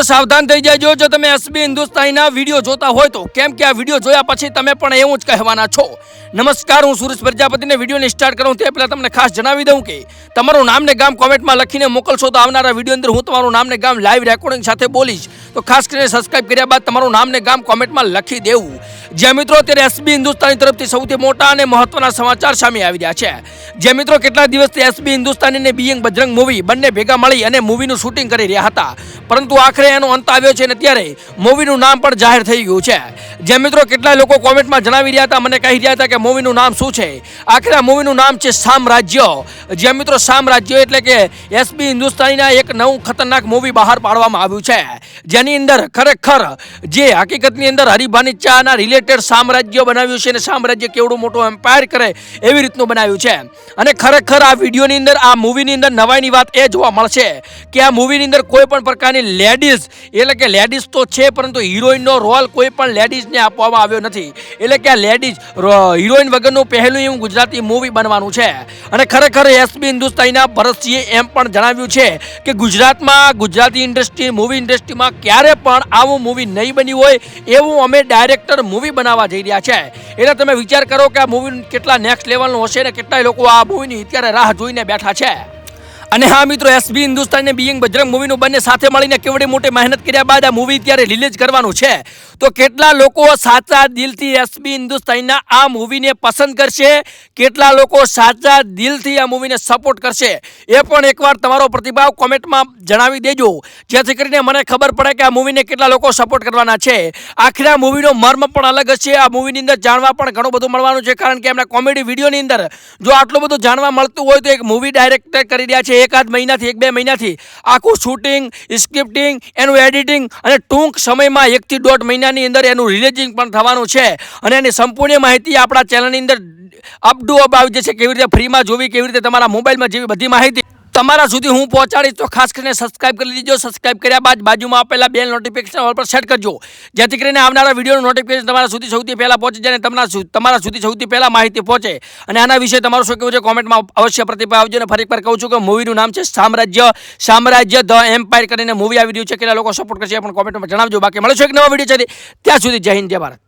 મિત્રો સાવધાન થઈ જાજો જો તમે એસબી હિન્દુસ્તાનીના વિડીયો જોતા હોય તો, કેમ કે આ વિડીયો જોયા પછી તમે પણ એવું જ કહેવાના છો। નમસ્કાર, હું સુરેશ પ્રજાપતિને વિડીયોને સ્ટાર્ટ કરું તે પહેલાં તમને ખાસ જણાવી દઉં કે તમારું નામ ને ગામ કોમેન્ટમાં લખીને મોકલશો તો આવનારા વિડીયો અંદર હું તમારું નામ ને ગામ લાઈવ રેકોર્ડિંગ સાથે બોલીશ। તો ખાસ કરીને સબસ્ક્રાઇબ કર્યા બાદ તમારું નામ ને ગામ કોમેન્ટમાં લખી દેવું। જે મિત્રો અત્યારે એસબી હિન્દુસ્તાની તરફથી સૌથી મોટા અને મહત્વના સમાચાર સામે આવી રહ્યા છે। જે મિત્રો કેટલા દિવસથી એસબી હિન્દુસ્તાની અને બીઈંગ બજરંગ મૂવી બંને ભેગા મળી અને મૂવીનું શૂટિંગ કરી રહ્યા હતા, પરંતુ આખરે એનો અંત આવ્યો છે અને અત્યારે મૂવીનું નામ પણ જાહેર થઈ ગયું છે। જે મિત્રો કેટલા લોકો કોમેન્ટમાં જણાવી રહ્યા હતા, મને કહી રહ્યા હતા કે મૂવીનું નામ શું છે। આખરે આ મૂવીનું નામ છે સામ્રાજ્ય। જે મિત્રો સામ્રાજ્ય એટલે કે એસબી હિન્દુસ્તાનીના એક નવું ખતરનાક મૂવી બહાર પાડવામાં આવ્યું છે, જેની અંદર ખરેખર જે હકીકતની અંદર હરીબાની ચાના રિલેટેડ સામ્રાજ્ય બનાવ્યું છે અને સામ્રાજ્ય કેવડું મોટું એમ્પાયર કરે એવી રીતનું બનાવ્યું છે। અને ખરેખર આ વિડીયોની અંદર, આ મૂવીની અંદર નવાઈની વાત એ જોવા મળશે કે આ મૂવીની અંદર કોઈ પણ પ્રકારની લેડીઝ એટલે કે લેડીઝ તો છે, પરંતુ હિરોઈનનો રોલ કોઈ પણ લેડીઝને આપવામાં આવ્યો નથી। એટલે કે આ લેડીઝ હિરોઈન વગરનું પહેલું એવું ગુજરાતી મૂવી બનવાનું છે। અને ખરેખર એસબી હિન્દુસ્તાનીના ભરતસિંહે એમ પણ જણાવ્યું છે કે ગુજરાતમાં ગુજરાતી ઇન્ડસ્ટ્રી, મૂવી ઇન્ડસ્ટ્રીમાં ક્યારે પણ આવું મૂવી નહીં બન્યું હોય એવું અમે ડાયરેક્ટર મૂવી બનાવવા જઈ રહ્યા છે। એટલે તમે વિચાર કરો કે આ મૂવી કેટલા નેક્સ્ટ લેવલનું હશે ને કેટલાય લોકો આ મૂવીની અત્યારે રાહ જોઈને બેઠા છે। અને હા મિત્રો, એસબી હિન્દુસ્તાન અને બીઈંગ બજરંગ મૂવીનું બંને સાથે મળીને કેવડી મોટી મહેનત કર્યા બાદ આ મૂવી ત્યારે રિલીઝ કરવાનું છે। તો કેટલા લોકો સાચા દિલથી એસબી હિન્દુસ્તાનના આ મૂવીને પસંદ કરશે, કેટલા લોકો સાચા દિલથી આ મૂવીને સપોર્ટ કરશે, એ પણ એકવાર તમારો પ્રતિભાવ કોમેન્ટમાં જણાવી દેજો, જેથી કરીને મને ખબર પડે કે આ મૂવીને કેટલા લોકો સપોર્ટ કરવાના છે। આખરે આ મૂવીનો મર્મ પણ અલગ હશે। આ મૂવીની અંદર જાણવા પણ ઘણું બધું મળવાનું છે, કારણ કે એમના કોમેડી વિડીયોની અંદર જો આટલું બધું જાણવા મળતું હોય તો એક મૂવી ડાયરેક્ટર કરી રહ્યા છે એકાદ મહિનાથી, એક બે મહિનાથી આખું શૂટિંગ, સ્ક્રિપ્ટિંગ, એનું એડિટિંગ અને ટૂંક સમયમાં 1 થી 1.5 મહિનાની અંદર એનું રિલીઝિંગ પણ થવાનું છે। અને એની સંપૂર્ણ માહિતી આપણા ચેનલની અંદર અપ ટુ અપ આવી જશે, કેવી રીતે ફ્રીમાં જોવી, કેવી રીતે તમારા મોબાઈલમાં જેવી બધી માહિતી તમારા સુધી હું પહોંચાડીશ। તો ખાસ કરીને સબસ્ક્રાઇબ કરી લીજો। સબસ્ક્રાઇબ કર્યા બાદ બાજુમાં આપેલા બેલ નોટિફિકેશન ઓલ પર સેટ કરજો, જેથી કરીને આવનારા વિડીયોનું નોટિફિકેશન તમારા સુધી સૌથી પહેલાં પહોંચી જાય અને તમારા સુધી સૌથી પહેલાં માહિતી પહોંચે। અને આના વિશે તમારું શું કહેવું છે કોમેન્ટમાં અવશ્ય પ્રતિભાવ આપજો। અને ફરી એકવાર કહું છું કે મૂવીનું નામ છે સામ્રાજ્ય ધ એમ્પાયર કરીને મૂવી આવી રહ્યું છે। કેટલા લોકો સપોર્ટ કરશે એ પણ કોમેન્ટમાં જણાવજો। બાકી મળીશું એક નવા વિડીયો છે, ત્યાં સુધી જય હિન્દ, જય ભારત।